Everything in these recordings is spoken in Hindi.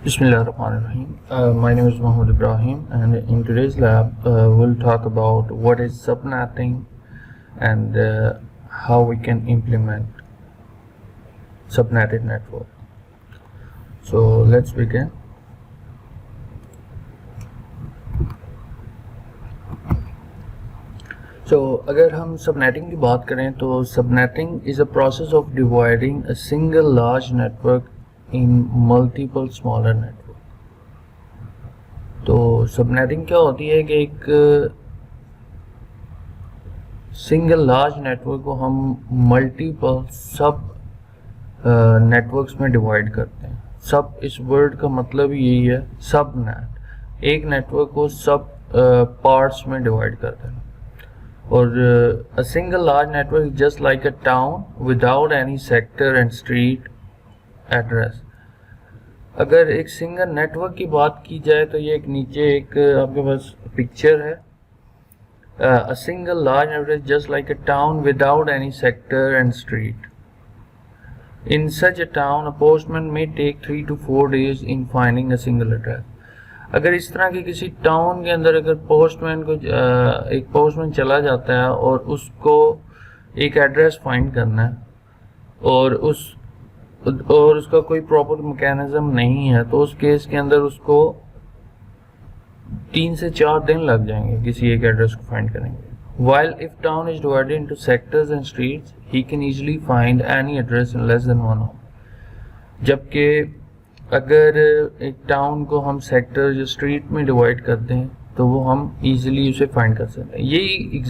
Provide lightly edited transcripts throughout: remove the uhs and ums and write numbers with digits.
Bismillahirrahmanirrahim. My name is Muhammad Ibrahim, and in today's lab, we'll talk about what is subnetting and how we can implement subnetted network. So let's begin. So अगर हम सबनेटिंग की बात करें तो subnetting is a process of dividing a single large network in multiple smaller network. तो सबनेटिंग क्या होती है कि एक सिंगल लार्ज नेटवर्क को हम मल्टीपल सब नेटवर्क्स में डिवाइड करते हैं. सब इस वर्ड का मतलब यही है, सब नेट. एक नेटवर्क को सब पार्ट्स में डिवाइड करते हैं. और a single large network is just like a town without any sector and street address. अगर एक सिंगल नेटवर्क की बात की जाए तो ये एक नीचे एक आपके पास पिक्चर है. A single large network is just like a town without any sector and street. In such a town, a postman may take 3 to 4 days in finding a single address. अगर इस तरह के किसी टाउन के अंदर अगर पोस्टमैन को एक पोस्टमैन चला जाता है और उसको एक एड्रेस फाइंड करना है और उसका कोई प्रॉपर मैकेनिज्म नहीं है तो उस केस के अंदर उसको 3 से 4 दिन लग जाएंगे किसी एक एड्रेस को फाइंड करेंगे. While if town is divided into sectors and streets, he can easily find any address in less than 1 hour. जबकि अगर एक टाउन को हम सेक्टर या स्ट्रीट में डिवाइड करते हैं तो वो हम इजीली उसे फाइंड कर सकते हैं. यही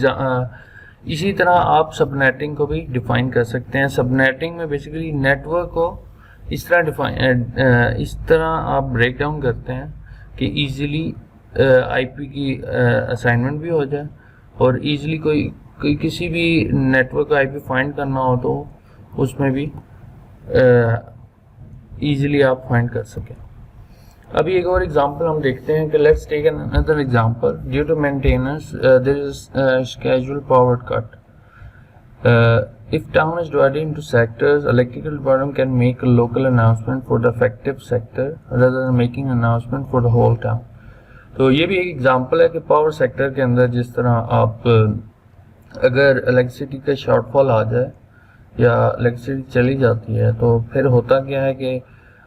इसी तरह आप सबनेटिंग को भी डिफाइन कर सकते हैं. सबनेटिंग में बेसिकली नेटवर्क को इस तरह आप ब्रेक डाउन करते हैं कि इजीली आईपी की असाइनमेंट भी हो जाए और इजीली कोई किसी भी नेटवर्क को आईपी फाइंड करना हो तो उसमें भी इजीली आप फाइंड कर सकें. अभी एक और एग्जांपल हम देखते हैं कि let's take another example. Due to maintenance there is scheduled power cut. If town is divided into sectors, electrical department can make a local announcement for the affected sector rather than making announcement for the whole town. तो ये भी एक एग्जांपल है कि पावर सेक्टर के अंदर जिस तरह आप अगर इलेक्ट्रिसिटी का शॉर्टफॉल आ जाए या इलेक्ट्रिसिटी चली जाती है तो फिर होता क्या है कि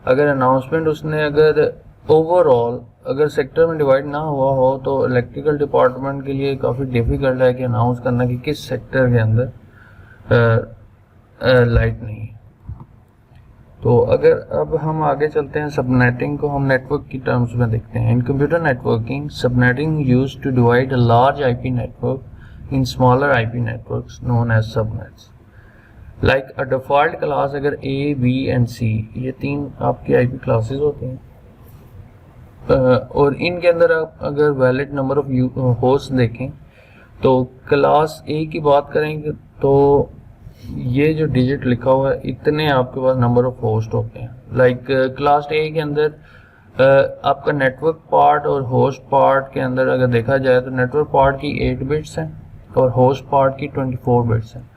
अगर अनाउंसमेंट उसने अगर ओवरऑल अगर सेक्टर में डिवाइड ना हुआ हो तो इलेक्ट्रिकल डिपार्टमेंट के लिए काफ़ी डिफ़िकल्ट है कि अनाउंस करना कि किस सेक्टर के अंदर लाइट नहीं है. तो अगर अब हम आगे चलते हैं सबनेटिंग को हम नेटवर्क की टर्म्स में देखते हैं. In computer networking subnetting used to divide a large IP network in smaller IP networks known as subnets. Like a default class अगर ए बी एंड सी ये 3 आपकी आईपी क्लासेस होती हैं और इनके अंदर आप अगर वैलिड नंबर ऑफ होस्ट देखें तो क्लास ए की बात करेंगे तो ये जो डिजिट लिखा हुआ है इतने आपके पास नंबर ऑफ होस्ट होते हैं. लाइक क्लास ए के अंदर आपका नेटवर्क पार्ट और होस्ट पार्ट के अंदर अगर देखा जाए तो नेटवर्क पार्ट की 8 बिट्स हैं और होस्ट पार्ट की 24 बिट्स हैं.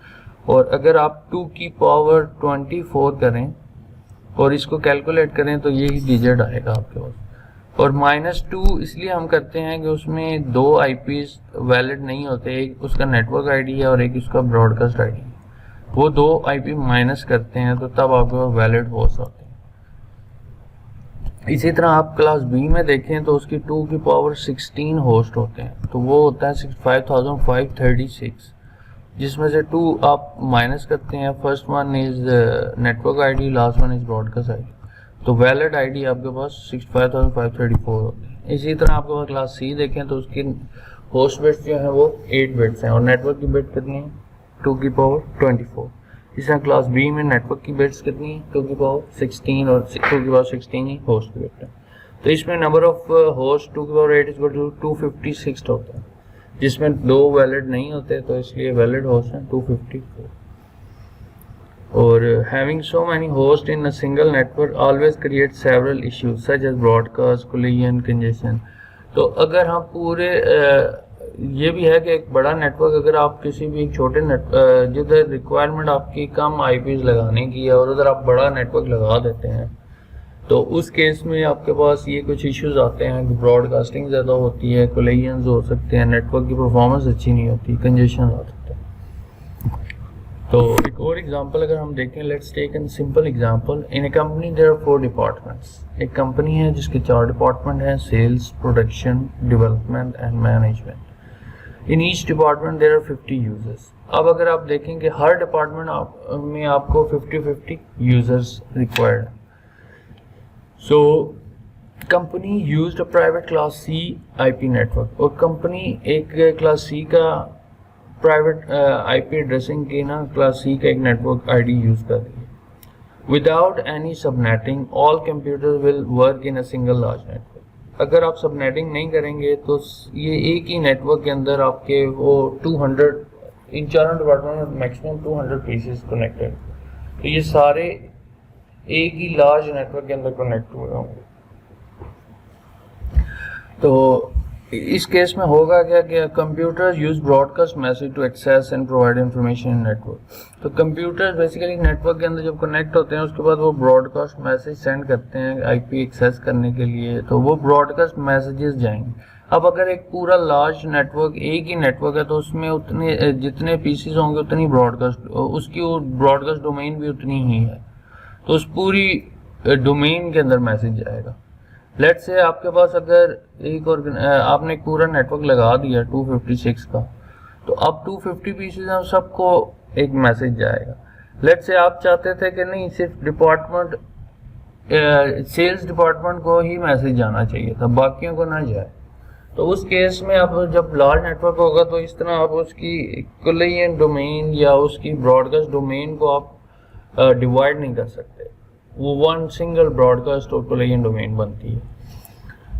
और अगर आप 2 की पावर 24 करें और इसको कैलकुलेट करें तो यही डिजिट आएगा आपके पास. और -2 इसलिए हम करते हैं कि उसमें 2 आईपीज वैलिड नहीं होते. एक उसका नेटवर्क आईडी है और एक उसका ब्रॉडकास्ट आईडी है. वो 2 आईपी माइनस करते हैं तो तब आपके पास वैलिड होस्ट होते हैं. इसी तरह आप क्लास बी में देखें तो उसकी 2 की पावर 16 होस्ट होते हैं तो वो होता है 65,536 जिसमें से 2 आप माइनस करते हैं. First one is network ID, last one is broadcast ID. तो वैलिड आईडी आपके पास 65,534 होती है. इसी तरह आपके पास क्लास सी देखें तो उसकी होस्ट बिट्स जो है वो 8 बिट्स हैं और नेटवर्क की बिट कितनी है 2 की पावर 24. इस तरह क्लास बी में नेटवर्क की बिट्स कितनी है 2 की पावर 16 और 2 की पावर 16 ही होस्ट की बिट है. तो इसमें नंबर ऑफ होस्ट 2 की पावर 8 इज इक्वल टू 256 होता है जिसमें 2 वैलिड नहीं होते तो इसलिए वैलिड होस्ट है 254. और having so many hosts in a single network always creates several issues such as broadcast, collision, congestion. तो अगर हम पूरे ये भी है कि एक बड़ा नेटवर्क अगर आप किसी भी छोटे जिधर रिक्वायरमेंट आपकी कम आईपीज लगाने की है और उधर आप बड़ा नेटवर्क लगा देते हैं तो उस केस में आपके पास ये कुछ इश्यूज आते हैं कि ब्रॉडकास्टिंग ज़्यादा होती है, कोलिजन्स हो सकते हैं, नेटवर्क की परफॉर्मेंस अच्छी नहीं होती, कंजेशन आ सकता है। तो एक और एग्जांपल अगर हम देखें, let's take an simple example. In a company there are 4 departments. एक कंपनी है जिसके 4 डिपार्टमेंट हैं, sales, production, development and management. In each department there are 50 users. अब अगर आप देखें कि हर डिपार्टमेंट में आपको 50-50 यूजर्स रिक्वायर्ड है। So company used a private class C IP network, और कंपनी एक क्लास सी का प्राइवेट आईपी एड्रेसिंग की ना क्लास सी का एक नेटवर्क आईडी यूज कर रही है। Without any subnetting all computer will work in a single large network. अगर आप सबनेटिंग नहीं करेंगे तो ये एक ही नेटवर्क के अंदर आपके वो 200, इन चारों डिपार्टमेंट में मैक्सिमम 200 पीसेस कनेक्टेड, तो ये सारे एक ही लार्ज नेटवर्क के अंदर कनेक्ट हुए होंगे। तो इस केस में होगा क्या कि computer use broadcast message to access and provide information in network. तो कंप्यूटर बेसिकली नेटवर्क के अंदर जब कनेक्ट होते हैं उसके बाद वो ब्रॉडकास्ट मैसेज सेंड करते हैं आईपी एक्सेस करने के लिए, तो वो ब्रॉडकास्ट मैसेजेस जाएंगे। अब अगर एक पूरा लार्ज नेटवर्क एक ही नेटवर्क है तो उसमें उतने जितने पीसेस होंगे उतनी ब्रॉडकास्ट, उसकी ब्रॉडकास्ट डोमेन भी उतनी ही है, तो उस पूरी डोमेन के अंदर मैसेज जाएगा। लेट्स से आपके पास अगर एक और आपने एक पूरा नेटवर्क लगा दिया 256 का, तो अब 250 पीसेज हैं, सबको एक मैसेज जाएगा। लेट्स से आप चाहते थे कि नहीं सिर्फ डिपार्टमेंट सेल्स डिपार्टमेंट को ही मैसेज जाना चाहिए था, बाकियों को ना जाए। तो उस केस में आप जब लार्ज नेटवर्क होगा तो इस तरह आप उसकी कोलिजन डोमेन या उसकी ब्रॉडकास्ट डोमेन को आप डिवाइड नहीं कर सकते, वो वन सिंगल ब्रॉडकास्ट और कोलिजन डोमेन बनती है।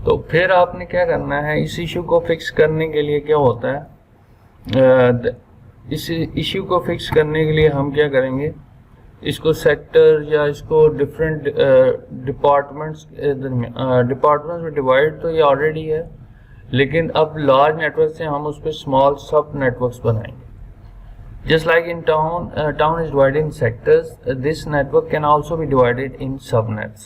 तो फिर आपने क्या करना है, इस इशू को फिक्स करने के लिए क्या होता है, इस इशू को फिक्स करने के लिए हम क्या करेंगे, इसको सेक्टर या इसको डिफरेंट डिपार्टमेंट्स में डिवाइड तो ये ऑलरेडी है, लेकिन अब लार्ज नेटवर्क से हम उस पर स्मॉल सब नेटवर्क्स बनाएंगे। Just like in town is divided in sectors, this network can also be divided in subnets.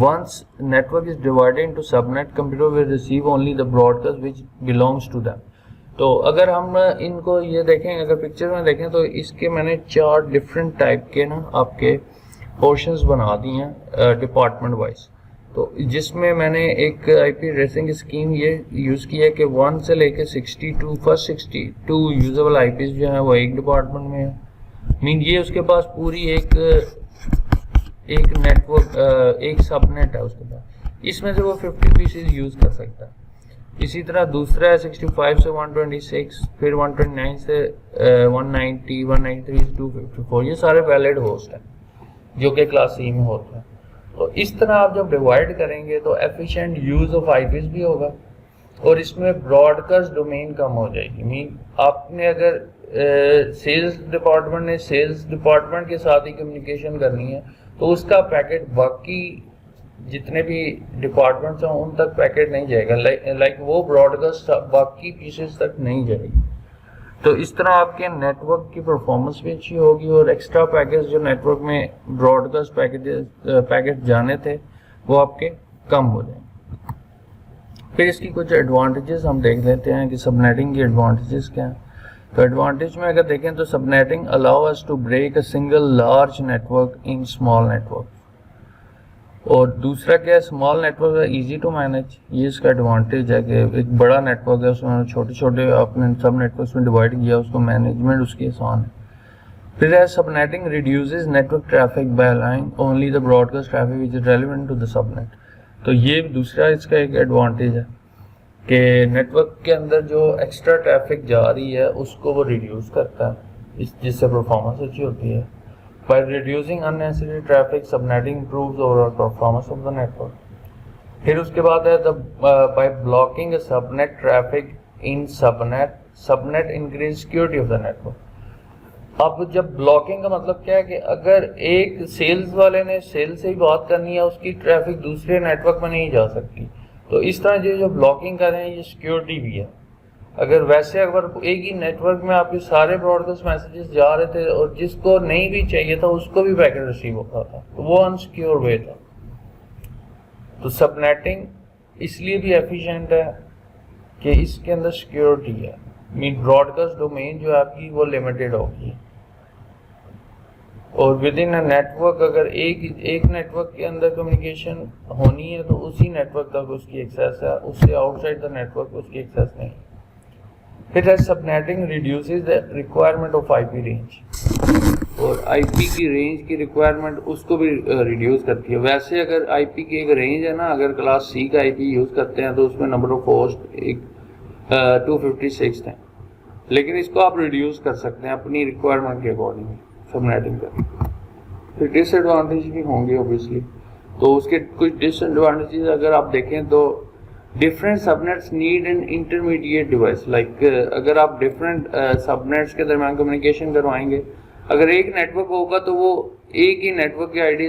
Once network is divided into subnet, computer will receive only the broadcast which belongs to them. तो अगर हम इनको ये देखें, अगर पिक्चर में देखें तो इसके मैंने 4 डिफरेंट टाइप के ना आपके पोर्शंस बना दिए हैं डिपार्टमेंट वाइज। तो जिसमें मैंने एक आईपी एड्रेसिंग स्कीम ये यूज़ की है कि 1 से लेके 62 फर्स्ट 62 यूजेबल आईपीज जो है वो एक डिपार्टमेंट में है। मीन ये उसके पास पूरी एक नेटवर्क एक सबनेट है उसके पास, इसमें से वो 50 पीसेज यूज़ कर सकता है। इसी तरह दूसरा है 65 से 126, फिर 129 से 190, 193 से 254, ये सारे वैलिड होस्ट हैं जो कि क्लास सी में होते हैं। तो इस तरह आप जब डिवाइड करेंगे तो एफिशिएंट यूज ऑफ आईपीज भी होगा और इसमें ब्रॉडकास्ट डोमेन कम हो जाएगी। मीन आपने अगर सेल्स डिपार्टमेंट ने सेल्स डिपार्टमेंट के साथ ही कम्युनिकेशन करनी है तो उसका पैकेट बाकी जितने भी डिपार्टमेंट्स हैं उन तक पैकेट नहीं जाएगा, लाइक वो ब्रॉडकास्ट बाकी पीसेस तक नहीं जाएगी। तो इस तरह आपके नेटवर्क की परफॉर्मेंस भी अच्छी होगी और एक्स्ट्रा पैकेज जो नेटवर्क में ब्रॉडकास्ट पैकेट जाने थे वो आपके कम हो जाएंगे। फिर इसकी कुछ एडवांटेजेस हम देख लेते हैं कि सबनेटिंग की एडवांटेजेस क्या हैं। तो एडवांटेज में अगर देखें तो subnetting allow us to break a single large network in small network, और दूसरा क्या है, स्मॉल नेटवर्क है इजी टू मैनेज। ये इसका एडवांटेज है कि एक बड़ा नेटवर्क है उसमें छोटे छोटे अपने सब नेटवर्क्स में डिवाइड किया, उसको मैनेजमेंट उसकी आसान है। फिर है subnetting reduces network traffic by allowing only the broadcast traffic which is relevant to the subnet. तो ये दूसरा इसका एक एडवांटेज है कि नेटवर्क के अंदर जो एक्स्ट्रा ट्रैफिक जा रही है उसको वो रिड्यूस करता है, जिससे परफॉर्मेंस अच्छी होती है। By reducing unnecessary traffic, subnetting improves overall performance of the network. फिर उसके बाद है by blocking a subnet traffic in subnet increase security of the network. अब जब ब्लॉकिंग का मतलब क्या है कि अगर एक सेल्स वाले ने सेल्स से ही बात करनी है उसकी ट्रैफिक दूसरे नेटवर्क में नहीं जा सकती, तो इस तरह जो ब्लॉकिंग कर रहे हैं ये सिक्योरिटी भी है। अगर वैसे अगर एक ही नेटवर्क में आपके सारे ब्रॉडकास्ट मैसेजेस जा रहे थे और जिसको नहीं भी चाहिए था उसको भी पैकेट रिसीव होता था, तो वो अनसिक्योर वे था। तो सबनेटिंग इसलिए भी एफिशिएंट है कि इसके अंदर सिक्योरिटी है, मीन ब्रॉडकास्ट डोमेन जो है आपकी वो लिमिटेड होगी, और विद इन अ नेटवर्क अगर एक नेटवर्क के अंदर कम्युनिकेशन होनी है तो उसी नेटवर्क तक उसकी एक्सेस है, उससे आउटसाइड द नेटवर्क उसकी एक्सेस नहीं। फिर subnetting reduces the requirement of IP range, और आईपी की रेंज की रिक्वायरमेंट उसको भी रिड्यूस करती है। वैसे अगर आईपी की एक रेंज है ना, अगर क्लास सी का आईपी यूज़ करते हैं तो उसमें नंबर ऑफ होस्ट एक 256 है, लेकिन इसको आप रिड्यूस कर सकते हैं अपनी रिक्वायरमेंट के अकॉर्डिंग सबनेटिंग कर। फिर डिसएडवांटेज भी होंगे ऑब्वियसली, तो उसके कुछ डिसएडवांटेजेस अगर आप देखें तो different subnets need an intermediate device, like अगर आप डिफरेंट सबनेट्स के दरमियान कम्युनिकेशन करवाएंगे, अगर एक नेटवर्क होगा तो वो एक ही नेटवर्क की आईडी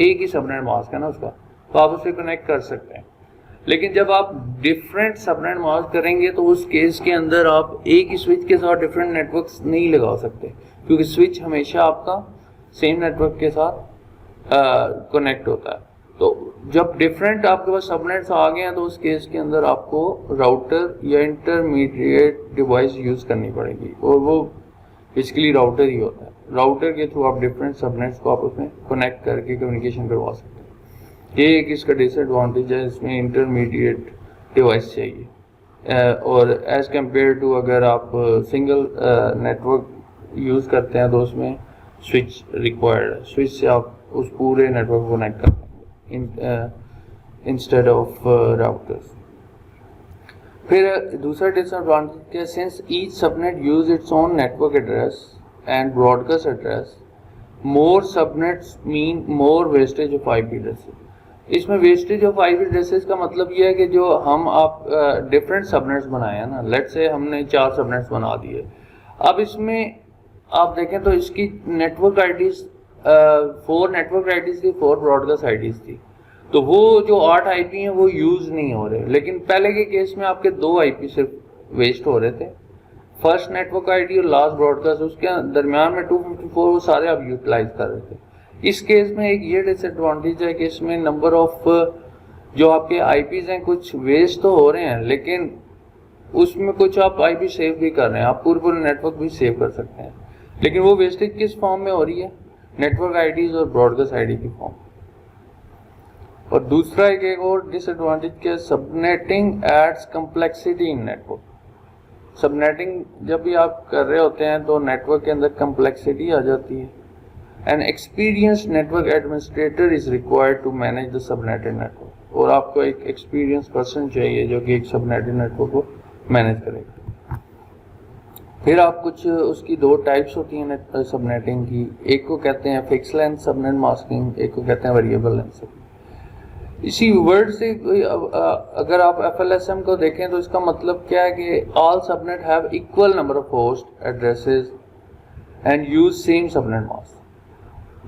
एक ही सबनेट मास्क है ना उसका, तो आप उससे कनेक्ट कर सकते हैं। लेकिन जब आप डिफरेंट सबनेट मास्क करेंगे तो उस केस के अंदर आप एक ही स्विच के साथ डिफरेंट नेटवर्क्स नहीं लगा सकते, क्योंकि स्विच हमेशा आपका सेम नेटवर्क के साथ कनेक्ट होता है। तो जब डिफरेंट आपके पास सबनेट्स आ गए हैं तो उस केस के अंदर आपको राउटर या इंटरमीडिएट डिवाइस यूज़ करनी पड़ेगी, और वो बेसिकली राउटर ही होता है। राउटर के थ्रू आप डिफरेंट सबनेट्स को आप उसमें कनेक्ट करके कम्युनिकेशन करवा सकते हैं। ये एक इसका डिसएडवांटेज है, इसमें इंटरमीडिएट डिवाइस चाहिए, और एज कम्पेयर टू अगर आप सिंगल नेटवर्क यूज़ करते हैं तो उसमें स्विच रिक्वायर्ड है, स्विच से आप उस पूरे नेटवर्क को कनेक्ट कर पाएंगे इंस्टेड ऑफ राउटर्स। फिर दूसरा डिसएडवांटेज है, since each subnet use its own network address and broadcast address, more subnets mean more wastage of IP addresses. इसमें वेस्टेज ऑफ आईपी एड्रेसेस का मतलब ये है कि जो हम आप डिफरेंट सबनेट्स बनाए हैं ना, लेट्स से हमने 4 सबनेट्स बना दिए, अब इसमें आप देखें तो इसकी नेटवर्क आईडीज 4 नेटवर्क आईडीज थी, 4 ब्रॉडकास्ट आईडीज थी, तो वो जो 8 आईपी हैं वो यूज़ नहीं हो रहे। लेकिन पहले के केस में आपके 2 आईपी सिर्फ वेस्ट हो रहे थे, फर्स्ट नेटवर्क आईडी और लास्ट ब्रॉडकास्ट, उसके दरमियान में 254 वो सारे आप यूटिलाइज कर रहे थे। इस केस में एक ये डिसएडवांटेज है कि इसमें नंबर ऑफ जो आपके आईपीज हैं कुछ वेस्ट तो हो रहे हैं, लेकिन उसमें कुछ आप आईपी सेव भी कर रहे हैं, आप पूरे नेटवर्क भी सेव कर सकते हैं, लेकिन वो वेस्टेज किस फॉर्म में हो रही है, नेटवर्क आईडीज और ब्रॉडकास्ट आईडी की फॉर्म। और दूसरा एक और डिसएडवांटेज क्या, सबनेटिंग एड्स कम्प्लेक्सिटी इन नेटवर्क। सबनेटिंग जब भी आप कर रहे होते हैं तो नेटवर्क के अंदर कम्प्लेक्सिटी आ जाती है। An experience network administrator is required to manage the subnetted network, और आपको एक एक्सपीरियंस पर्सन चाहिए जो कि एक सबनेटेड नेटवर्क को मैनेज करेगा। फिर आप कुछ उसकी 2 टाइप्स होती हैं सबनेटिंग की, एक को कहते हैं फिक्स लेंथ सबनेट मास्किंग, एक को कहते हैं वेरिएबल लेंथ। इसी वर्ड से अगर आप FLSM को देखें तो इसका मतलब क्या है कि all subnet have equal number of host addresses and use same subnet mask.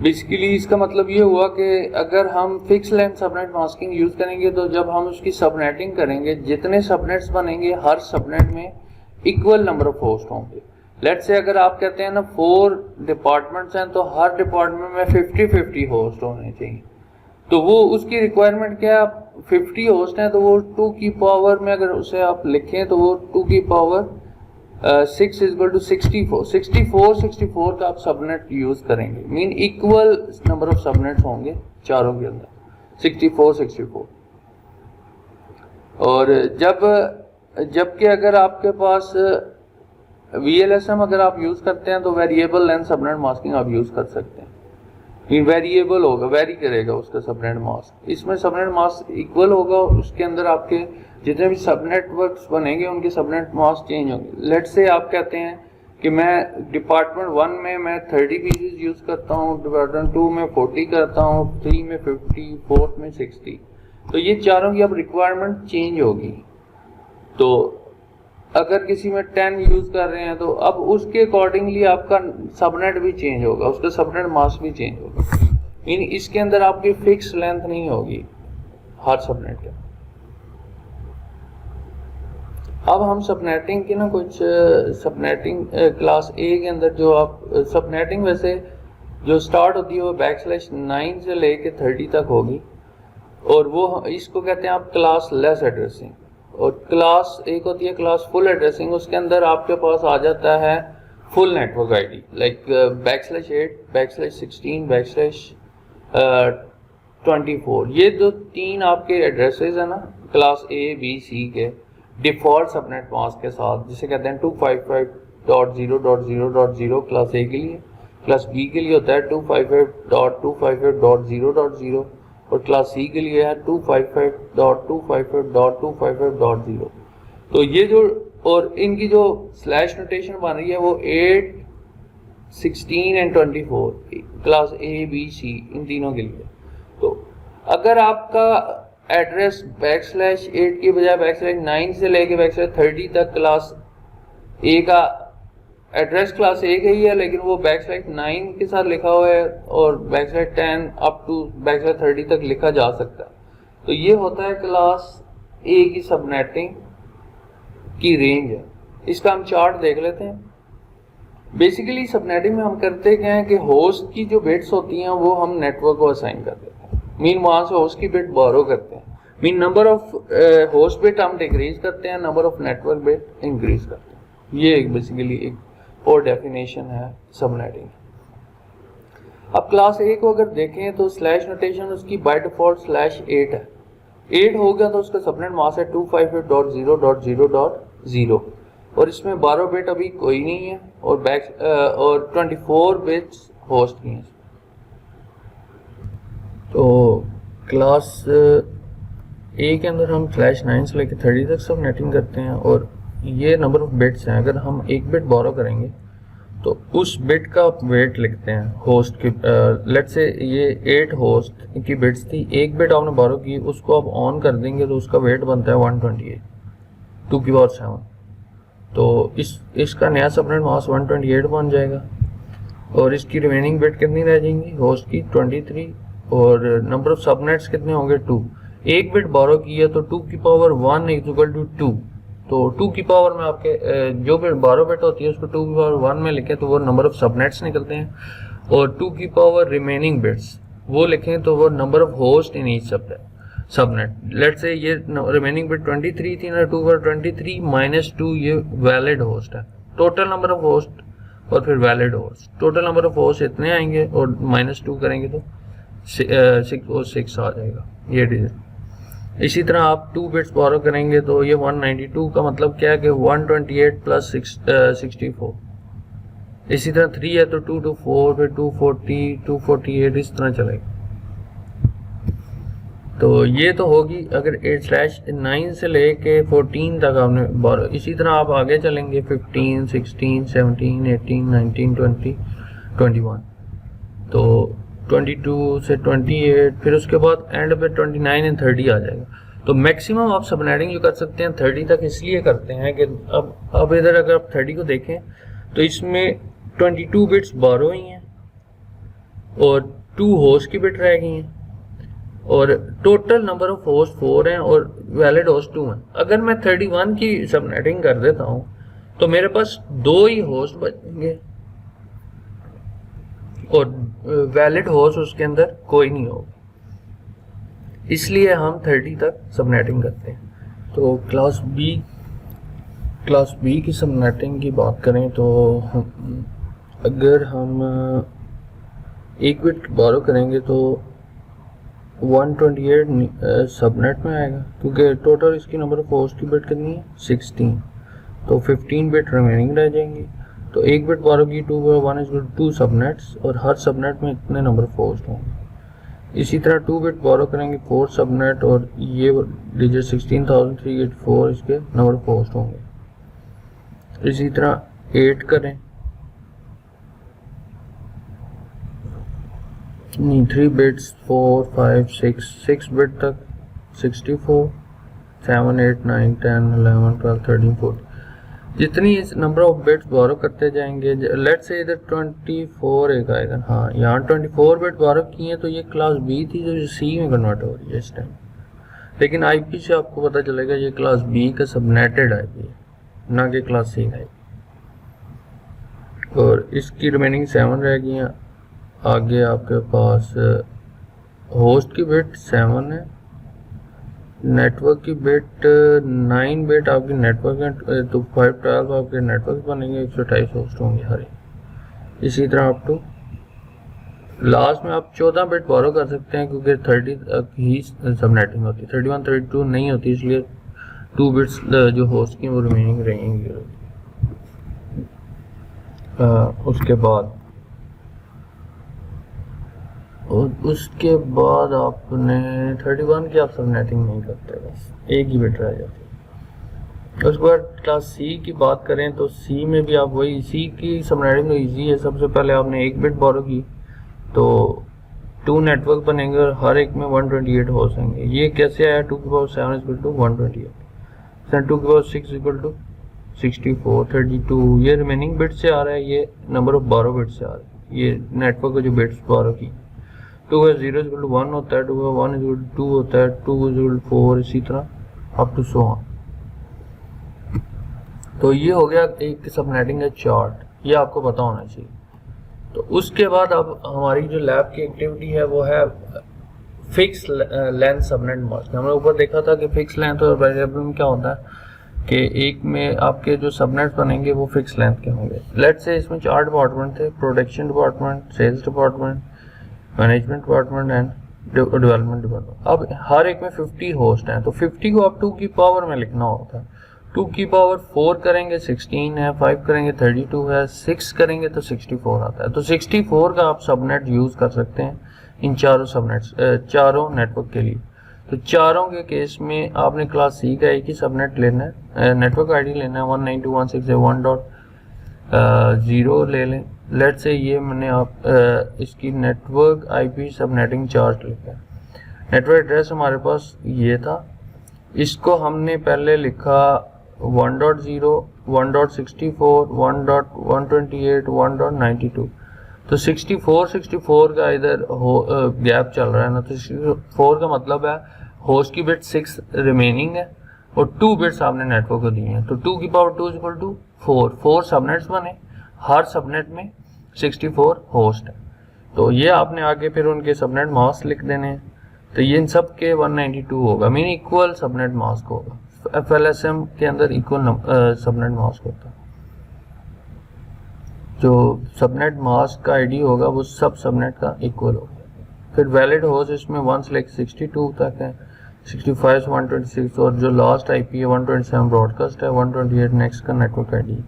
Basically इसका मतलब ये हुआ कि अगर हम fix length subnet masking use करेंगे तो जब हम उसकी सबनेटिंग करेंगे, जितने सबनेट्स बनेंगे हर सबनेट में इक्वल नंबर ऑफ होस्ट होंगे। लेट्स से अगर आप कहते हैं ना 4 डिपार्टमेंट्स हैं तो हर डिपार्टमेंट में 50-50 होस्ट होने चाहिए, तो वो उसकी रिक्वायरमेंट क्या है, 50 होस्ट हैं तो वो 2 की पावर में अगर उसे आप लिखें तो वो 2 की पावर 6 = 64 का आप सबनेट यूज करेंगे, mean equal number of subnets होंगे चारों के अंदर 64। और जबकि अगर आपके पास VLSM अगर आप यूज करते हैं तो वेरिएबल लेंथ सबनेट मास्किंग आप यूज कर सकते हैं, वेरिएबल होगा, वेरी करेगा उसका सबनेट मास्क। इसमें सबनेट मास्क इक्वल होगा, उसके अंदर आपके जितने भी सब नेटवर्क्स बनेंगे उनके सबनेट मास्क चेंज होंगे। लेट्स से आप कहते हैं कि मैं डिपार्टमेंट 1 में मैं 30 पीसेस यूज करता हूँ, डिपार्टमेंट 2 में 40 करता हूँ, 3 में 50, 4 में 60, तो ये चारों की अब रिक्वायरमेंट चेंज होगी। तो अगर किसी में 10 यूज कर रहे हैं तो अब उसके अकॉर्डिंगली आपका सबनेट भी चेंज होगा, उसका सबनेट मास्क भी चेंज होगा, मीन इसके अंदर आपकी फिक्स लेंथ नहीं होगी हर सबनेट के। अब हम सबनेटिंग की ना कुछ सबनेटिंग क्लास A के अंदर जो आप सबनेटिंग वैसे जो स्टार्ट होती है वो \9 से लेके 30 तक होगी, और वो इसको कहते हैं आप क्लास लेस एड्रेसिंग। और क्लास एक होती है क्लास फुल एड्रेसिंग, उसके अंदर आपके पास आ जाता है फुल नेटवर्क आईडी लाइक /8 /16 /24। ये जो तीन आपके एड्रेसेस है ना क्लास A, B, C के डिफॉल्ट सबनेट मास्क के साथ, जिसे कहते हैं 255.0.0.0 क्लास A के लिए, क्लास B के लिए होता है 255.255.0.0 और क्लास C के लिए है 255.255.255.0। तो ये जो और इनकी जो स्लैश नोटेशन बन रही है वो 8, 16 and 24 class A, B, C इन तीनों के लिए। तो अगर आपका एड्रेस /8 की बजाय /9 से लेके /30 तक क्लास A का एड्रेस क्लास A का ही है, लेकिन वो /9 के साथ लिखा हुआ है और /10 अप टू /30 तक लिखा जा सकता है। तो ये होता है क्लास A की सबनेटिंग की रेंज है। इसका हम चार्ट देख लेते हैं। बेसिकली सबनेटिंग में हम करते क्या है कि होस्ट की जो बिट्स होती हैं वो हम नेटवर्क को असाइन कर देते हैं, मीन वहाँ से होस्ट की बिट बोरो करते हैं, mean number of host bit हम डिक्रीज करते हैं, number of network bit increase करते हैं। ये बेसिकली एक और डेफिनेशन है सबनेटिंग। अब क्लास A को अगर देखें तो स्लैश नोटेशन उसकी बाय डिफॉल्ट /8 है। 8 हो गया तो उसका सबनेट मास्क है 255.0.0.0 और इसमें 12 बिट अभी कोई नहीं है और 24 बिट्स होस्ट की हैं। तो क्लास A के अंदर हम /9 से लेकर 30 तक सबनेटिंग करते हैं और ये नंबर ऑफ बिट्स हैं। अगर हम एक बिट बोरो करेंगे तो उस बिट का वेट लिखते हैं होस्ट की। लेट्स से ये 8 होस्ट की बिट्स थी, एक बिट आपने बोरो की, उसको आप ऑन कर देंगे तो उसका वेट बनता है 128 2⁻7। तो इसका नया सबनेट मास्क 128 बन जाएगा और इसकी रिमेनिंग बिट कितनी रह जाएंगी होस्ट की 23 और नंबर ऑफ सबनेट्स कितने होंगे 2। एक बिट बोरो किया तो 2⁻1 = 2। तो 2 की पावर में आपके जो बिट 12 बिट होती है उसको 2⁻1 में लिखें तो वो नंबर ऑफ सबनेट्स निकलते हैं और 2 की पावर रिमेनिंग बिट्स वो लिखें तो वो number of host in each subnet. Let's say ये रिमेनिंग बिट 23 थी ना, 2/23 -2 ये वैलिड होस्ट है। टोटल नंबर ऑफ होस्ट और फिर valid host, total number of host इतने आएंगे और -2 करेंगे तो 6 आ जाएगा ये डिजिट। इसी तरह आप 2 बिट्स बोरो करेंगे तो ये 192 का मतलब क्या है कि 128 + 64। इसी तरह 3 है तो 2 to 4 फिर 240 248 इस तरह चलेगा। तो ये तो होगी अगर 8/9 से लेके 14 तक आपने बोरो। इसी तरह आप आगे चलेंगे 15 16 17 18 19 20 21 तो 22 से 28 फिर उसके बाद एंड पे 29 और 30 आ जाएगा। तो मैक्सिमम आप सबनेटिंग जो कर सकते हैं 30 तक इसलिए करते हैं कि अब इधर अगर आप 30 को देखें तो इसमें 22 बिट्स बोरो ही हैं और 2 होस्ट की बिट रह गई हैं और टोटल नंबर ऑफ होस्ट 4 हैं और वैलिड होस्ट 2 हैं। अगर मैं 31 की सबनेटिंग कर देता हूँ तो मेरे पास 2 ही होस्ट बचेंगे और वैलिड होस्ट उसके अंदर कोई नहीं होगा, इसलिए हम 30 तक सबनेटिंग करते हैं। तो क्लास बी की सबनेटिंग की बात करें तो अगर हम एक बिट बोरो करेंगे तो 128 सबनेट में आएगा क्योंकि टोटल इसकी नंबर ऑफ होस्ट की बिट कितनी है 16, तो 15 बिट रिमेनिंग रह जाएंगी। तो एक बिट बोरो की 2/1 = 2 सबनेट्स और हर सबनेट में इतने नंबर ऑफ होस्ट होंगे। इसी तरह 2 बिट बोरो करेंगे 4 सबनेट और ये डिजिट 16384 इसके नंबर ऑफ होस्ट होंगे। इसी तरह 8 करें, नहीं 3 बिट्स 4 5 6 बिट तक 64 7 8 9 10 11 12 13 14 जितनी इस नंबर ऑफ बिट्स बोरो करते जाएंगे। लेट्स से इधर 24 एक आएगा, हाँ यहाँ 24 बिट बोरो की हैं तो ये क्लास बी थी जो सी में कन्वर्ट हो रही है इस टाइम, लेकिन आईपी से आपको पता चलेगा ये क्लास बी का सबनेटेड आईपी है ना कि क्लास सी का आईपी। और इसकी रिमेनिंग 7 रह गई हैं। आगे आपके पास होस्ट की बिट 7 है नेटवर्क की बिट 9 बिट आपकी नेटवर्क है, तो 512 आपके नेटवर्क बनेंगे, 128 होस्ट होंगे हर एक। इसी तरह अप टू लास्ट में आप 14 बिट बोरो कर सकते हैं, क्योंकि 30 तक ही सबनेटिंग होती है, 31 32 नहीं होती, इसलिए 2 बिट्स जो होस्ट की वो रिमेनिंग रहेंगी। उसके बाद आपने 31 की आप सबनेटिंग नहीं करते, बस एक ही बिट रह जाती है। उसके बाद क्लास सी की बात करें तो सी में भी आप वही, सी की सबनेटिंग तो ईजी है। सबसे पहले आपने एक बिट बोरो की तो 2 नेटवर्क बनेंगे और हर एक में 128 होस्ट होंगे। ये कैसे आया? 2 की पावर 7 इक्वल टू 128, 2 की पावर 6 इक्वल टू 64, 32, ये रिमेनिंग बिट से आ रहा है, ये नंबर ऑफ बोरो बिट से आ रहा है, ये नेटवर्क को जो बिट्स बोरो की। 2 का 0 इक्वल टू 1 होता है, 2 का 1 इक्वल टू 2 होता है, 2 इक्वल टू 4, इसी तरह अप टू सो ऑन। तो ये हो गया एक सबनेटिंग का चार्ट, ये आपको पता होना चाहिए। तो उसके बाद अब हमारी जो लैब की एक्टिविटी है वो है फिक्स लेंथ सबनेट मास्क। हमने ऊपर देखा था कि फिक्स लेंथ और वेरिएबल में क्या होता है कि एक में आपके जो सबनेट्स बनेंगे वो फिक्स लेंथ के होंगे। लेट्स से इसमें 4 डिपार्टमेंट थे, production department, sales department, management department and development department. अब हर एक में 50 होस्ट हैं, तो 50 को आप 2 की पावर में लिखना होता है। 2 की पावर 4 करेंगे 16 है, 5 करेंगे 32 है, 6 करेंगे तो 64 आता है। तो 64 का आप सबनेट यूज़ कर सकते हैं इन चारों सबनेट्स, चारों नेटवर्क के लिए। तो चारों के केस में आपने क्लास सी का एक ही सबनेट लेना है, नेटवर्क आईडी लेना है 192.168.1.0 ले लें। लेट से ये मैंने आप इसकी नेटवर्क आईपी सबनेटिंग चार्ट लिखा है। नेटवर्क एड्रेस हमारे पास ये था, इसको हमने पहले लिखा 1.0, 1.64, 1.128, 1.92। तो 64 का इधर गैप चल रहा है ना, तो 64 का मतलब है होस्ट की बिट 6 रिमेनिंग है और 2 बिट्स आपने नेटवर्क को दिए हैं। तो 2 की पावर 2 इक्वल टू 4 सबनेट्स बने, हर सबनेट में 64 होस्ट है। तो ये आपने आगे फिर उनके सबनेट मास्क लिख देने हैं। तो ये इन सब के 192 होगा, मीन इक्वल सबनेट मास्क होगा। FLSM के अंदर इक्वल सबनेट मास्क होता है। जो सबनेट मास्क का आईडी होगा वो सब सबनेट का इक्वल होगा। फिर वैलिड होस्ट इसमें 1 से लेकर 62 तक है, 65 से 126, और जो लास्ट आईपी है 127 ब्रॉडकास्ट है, 128 नेक्स्ट का नेटवर्क आईडी,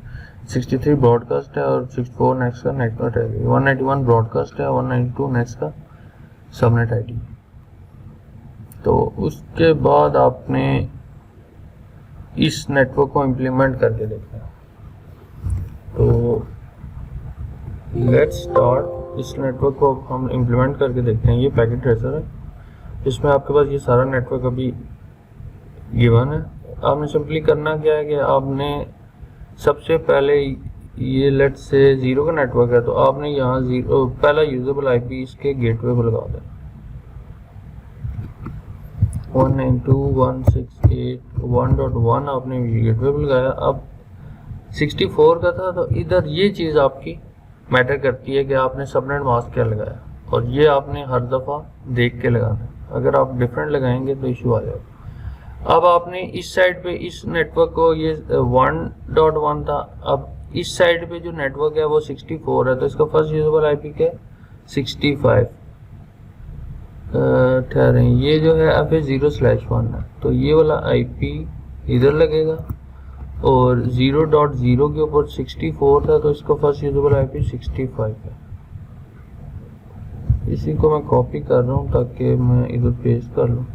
63 ब्रॉडकास्ट है और 64 नेक्स्ट का नेटवर्क आईडी, 191 ब्रॉडकास्ट है, 192 नेक्स्ट का सबनेट आईडी। तो उसके बाद आपने इस नेटवर्क को इम्प्लीमेंट करके देखना है। तो लेट्स स्टार्ट, इस नेटवर्क को हम इम्प्लीमेंट करके देखते हैं। ये पैकेट ट्रेसर है, इसमें आपके पास ये सारा नेटवर्क अभी गिवन है। आपने सिंपली करना क्या है कि आपने सबसे पहले ये लेट्स से 0 का नेटवर्क है, तो आपने यहाँ 0 पहला यूजेबल आईपी इसके गेटवे पर लगा देना, 192.168.1.1 आपने गेटवे पर लगाया। अब 64 का था, तो इधर ये चीज़ आपकी मैटर करती है कि आपने सबनेट मास्क क्या लगाया, और ये आपने हर दफ़ा देख के लगाना है। अगर आप डिफरेंट लगाएंगे तो इशू आ जाएगा। अब आपने इस साइड पे इस नेटवर्क को, ये 1.1 था, अब इस साइड पे जो नेटवर्क है वो 64 है, तो इसका फर्स्ट यूजेबल आईपी क्या है 65 ठहरे, ये जो है FA0/1 है, तो ये वाला आईपी इधर लगेगा, और 0.0 के ऊपर 64 था, तो इसका फर्स्ट यूजेबल आईपी 65 है। इसी को मैं कॉपी कर रहा हूँ ताकि मैं इधर पेस्ट कर लूँ।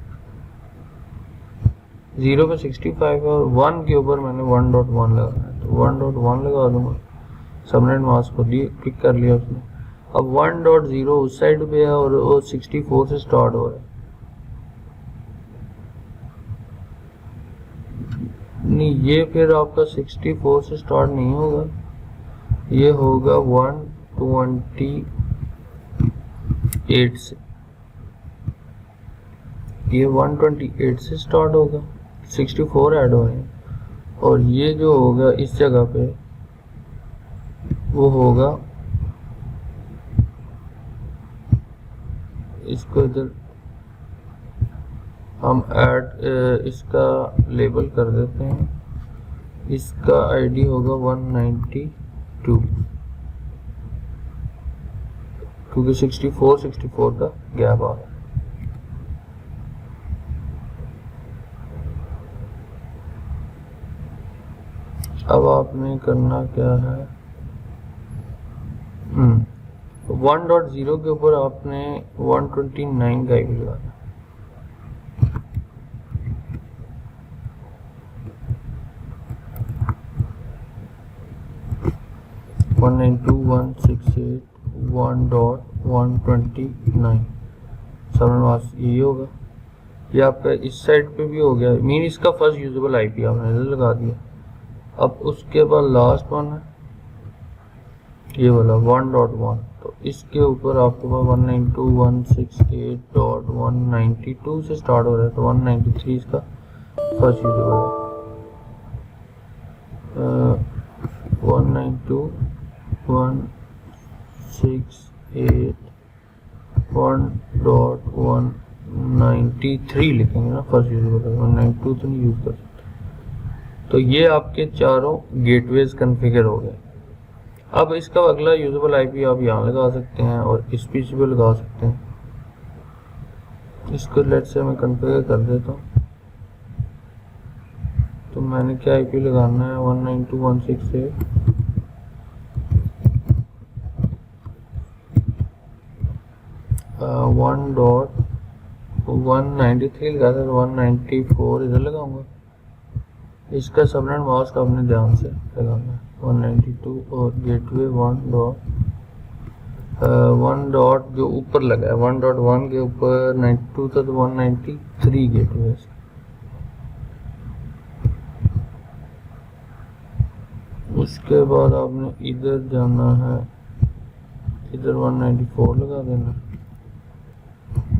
0 पे 65 है और 1 के ऊपर मैंने 1.1 लगाना है, तो 1.1 लगा दूंगा। सबनेट मास्क को क्लिक कर लिया उसने। अब 1.0 उस साइड पे है और वो 64 से स्टार्ट हो रहा है। नहीं, ये फिर आपका 64 से स्टार्ट नहीं होगा, ये होगा 128 से, ये 128 से स्टार्ट होगा, 64 ऐड हो रहे हैं, और ये जो होगा इस जगह पे वो होगा, इसको इधर हम ऐड इसका लेबल कर देते हैं, इसका आईडी होगा 192 क्योंकि 64 का गैप आ रहा है। अब आपने करना क्या है, 1.0 के ऊपर आपने 129 का आईपी लगाना। वन 192.168.129 सबनेट यही होगा। ये आपका इस साइड पे भी हो गया, मीन इसका फर्स्ट यूजेबल आईपी आपने लगा दिया। अब उसके बाद लास्ट वन है ये वाला 1.1, तो इसके ऊपर आपके पास 192.168.192 से स्टार्ट हो रहा है, तो 193 इसका फर्स्ट यूजेबल है। 192.168.193 लिखेंगे ना, फर्स्ट यूजेबल है, 192 तो नहीं यूज कर सकते। तो ये आपके चारों गेटवेज कॉन्फ़िगर हो गए। अब इसका अगला यूजेबल आईपी आप यहाँ लगा सकते हैं और इस पीसी पे लगा सकते हैं। इसको लेट से मैं कॉन्फ़िगर कर देता हूँ। तो मैंने क्या आईपी लगाना है, 192.168 1.193 लगा था, 194 इधर लगाऊंगा। इसका सबनेट मास्क आपने ध्यान से लगाना है 192 और गेटवे 1 डॉट जो ऊपर लगा है 1.1 के ऊपर 92 था, तो 193 गेटवे। उसके बाद आपने इधर जाना है, इधर 194 लगा देना,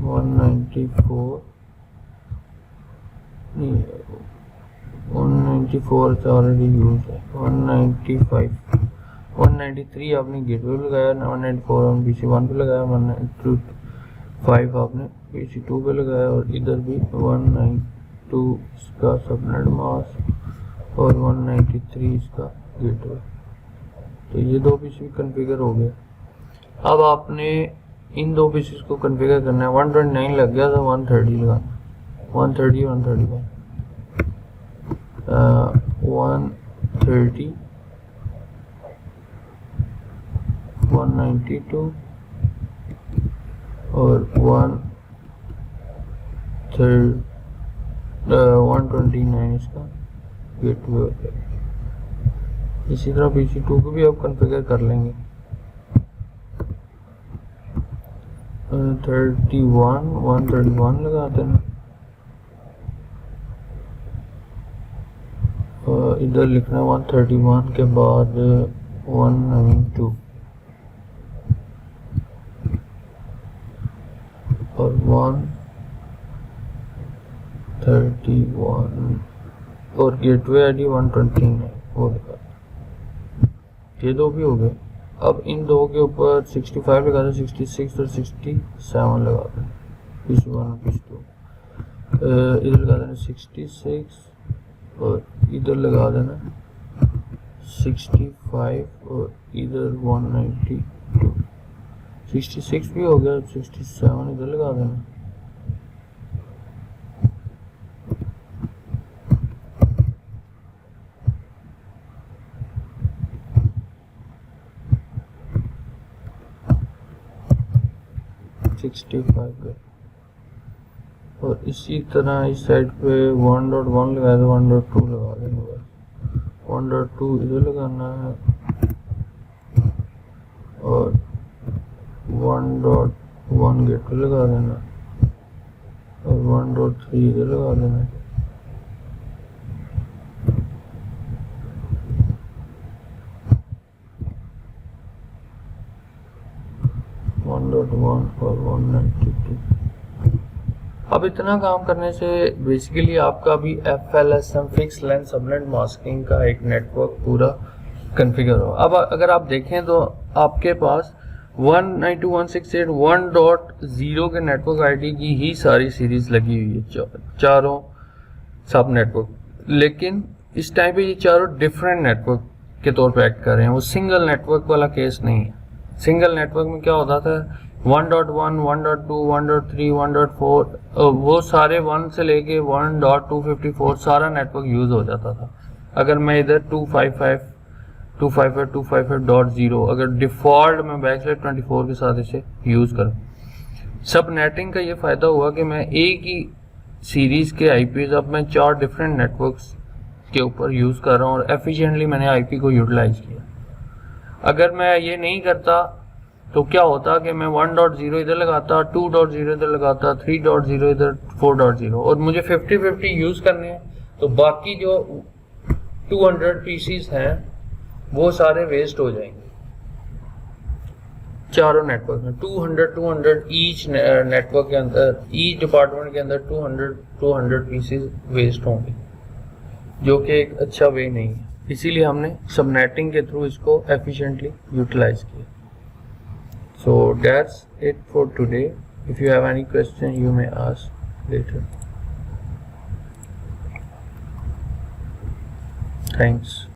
194 नहीं 194 ऑलरेडी यूज है, 193 आपने गेटवे पे लगाया, 194 आपने PC1 पे लगाया, 195 आपने PC2 पे लगाया और इधर भी 192 इसका सबनेट मास्क और 193 इसका गेटवे। तो ये दो पीसी कॉन्फ़िगर हो गए। अब आपने इन दो पीसीस को कॉन्फ़िगर करना है। 129 लग गया तो 130 लगाना, 130 131 130 192 और 129 इसका गेटवे हो गया। इसी तरह PC2 को भी आप कॉन्फ़िगर कर लेंगे। 131 लगा देना और इधर लिखना 131 के बाद 192 और 131 और गेटवे आईडी 129 वो लगा। ये दो भी हो गए। अब इन दो के ऊपर 65 लगा दें, 66 और 67 लगा दें, PC1 और PC2। इधर लगा देना 66 और इधर लगा देना 65 और इधर 192। 66 भी हो गया, 67 इधर लगा देना। और इसी तरह इस साइड पे 1.1 लगाया तो 1.2 लगा देना, 1.2 इधर लगाना है और 1.1 गेटवे लगा देना और 1.3 इधर लगा देना। और 192। अब इतना काम करने से बेसिकली आपका भी FLSM fix length subnet masking का एक नेटवर्क पूरा कॉन्फ़िगर हो। अब अगर आप देखें तो आपके पास 192.168.1.0 के नेटवर्क आईडी की ही सारी सीरीज लगी हुई है, चारों सब नेटवर्क। लेकिन इस टाइम पे ये चारों डिफरेंट नेटवर्क के तौर पे एक्ट कर रहे हैं, वो सिंगल नेटवर्क वाला केस नहीं है। सिंगल नेटवर्क में क्या होता था, 1.1, 1.2, 1.3, 1.4 वो सारे 1 से लेके 1.254 सारा नेटवर्क यूज हो जाता था। अगर मैं इधर 255.255.0 अगर डिफॉल्ट में \24 के साथ इसे यूज करूँ। सब नेटिंग का ये फायदा हुआ कि मैं एक ही सीरीज के आईपीज अब मैं 4 डिफरेंट नेटवर्क्स के ऊपर यूज कर रहा हूँ और एफिशिएंटली मैंने आईपी को यूटिलाइज किया। अगर मैं ये नहीं करता तो क्या होता कि मैं 1.0 इधर लगाता, 2.0 इधर लगाता, 3.0 इधर, 4.0 और मुझे 50-50 यूज करने हैं, तो बाकी जो 200 पीसीस हैं वो सारे वेस्ट हो जाएंगे। चारों नेटवर्क में 200 ईच नेटवर्क के अंदर, ईच डिपार्टमेंट के अंदर 200 पीसीस वेस्ट होंगे, जो कि एक अच्छा वे नहीं है। इसीलिए हमने सबनेटिंग के थ्रू इसको एफिशिएंटली यूटिलाइज किया। So that's it for today. If you have any question, you may ask later. Thanks.